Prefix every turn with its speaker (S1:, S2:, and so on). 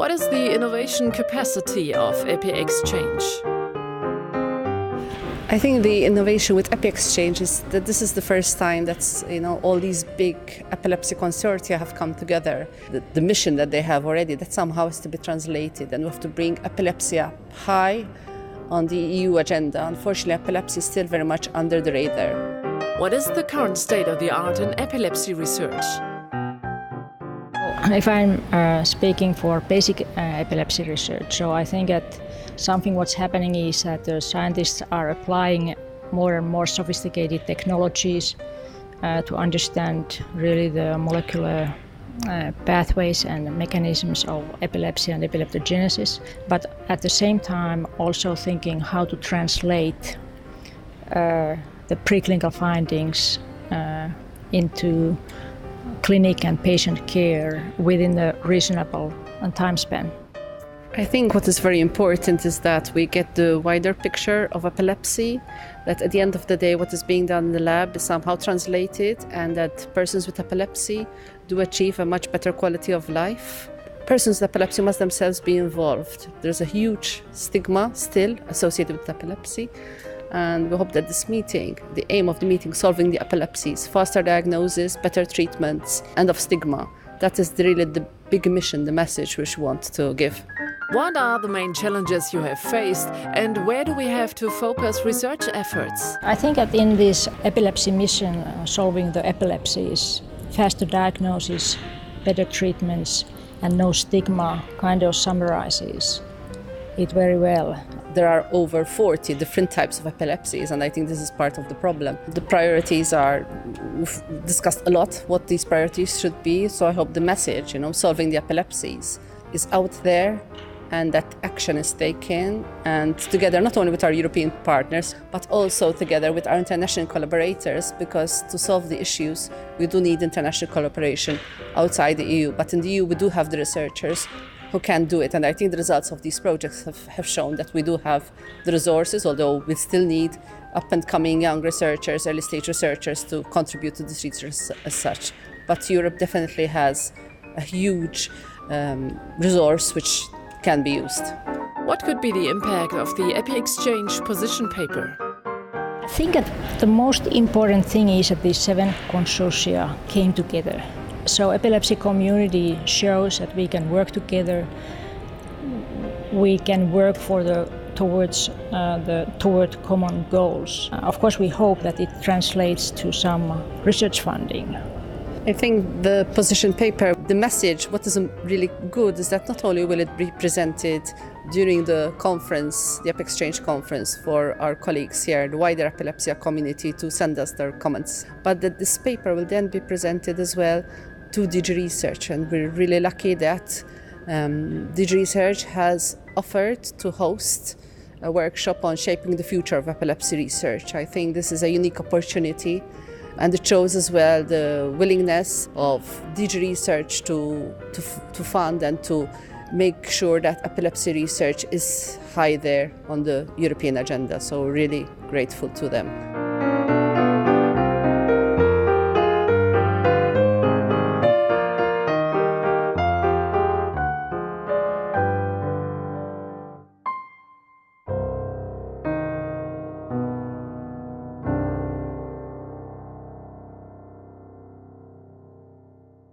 S1: What is the innovation capacity of epiXchange?
S2: I think the innovation with epiXchange is that this is the first time that all these big epilepsy consortia have come together. The mission that they have already, that somehow has to be translated, and we have to bring epilepsy up high on the EU agenda. Unfortunately, epilepsy is still very much under the radar.
S1: What is the current state of the art in epilepsy research?
S3: If I'm speaking for basic epilepsy research, so I think that something what's happening is that the scientists are applying more and more sophisticated technologies to understand really the molecular pathways and mechanisms of epilepsy and epileptogenesis, but at the same time also thinking how to translate the preclinical findings into clinic and patient care within a reasonable time span.
S2: I think what is very important is that we get the wider picture of epilepsy, that at the end of the day what is being done in the lab is somehow translated, and that persons with epilepsy do achieve a much better quality of life. Persons with epilepsy must themselves be involved. There's a huge stigma still associated with epilepsy, and we hope that this meeting, the aim of the meeting, solving the epilepsies, faster diagnosis, better treatments, end of stigma, that is really the big mission, the message which we want to give.
S1: What are the main challenges you have faced, and where do we have to focus research efforts?
S3: I think that in this epilepsy mission, solving the epilepsies, faster diagnosis, better treatments, and no stigma kind of summarizes it very well.
S2: There are over 40 different types of epilepsies, and I think this is part of the problem. The priorities are, we've discussed a lot what these priorities should be, so I hope the message, solving the epilepsies, is out there, and that action is taken, and together not only with our European partners but also together with our international collaborators, because to solve the issues we do need international collaboration outside the EU, but in the EU we do have the researchers who can do it, and I think the results of these projects have shown that we do have the resources, although we still need up and coming young researchers, early stage researchers to contribute to this research as such. But Europe definitely has a huge resource which can be used.
S1: What could be the impact of the epiXchange position paper?
S3: I think that the most important thing is that these 7 consortia came together. So epilepsy community shows that we can work together. We can work toward common goals. Of course, we hope that it translates to some research funding.
S2: I think the position paper, the message, what is really good is that not only will it be presented during the conference, the epiXchange conference, for our colleagues here, the wider epilepsy community, to send us their comments, but that this paper will then be presented as well to DG Research, and we're really lucky that DG Research has offered to host a workshop on shaping the future of epilepsy research. I think this is a unique opportunity, and it shows as well the willingness of DG Research to fund and to make sure that epilepsy research is high there on the European agenda. So really grateful to them.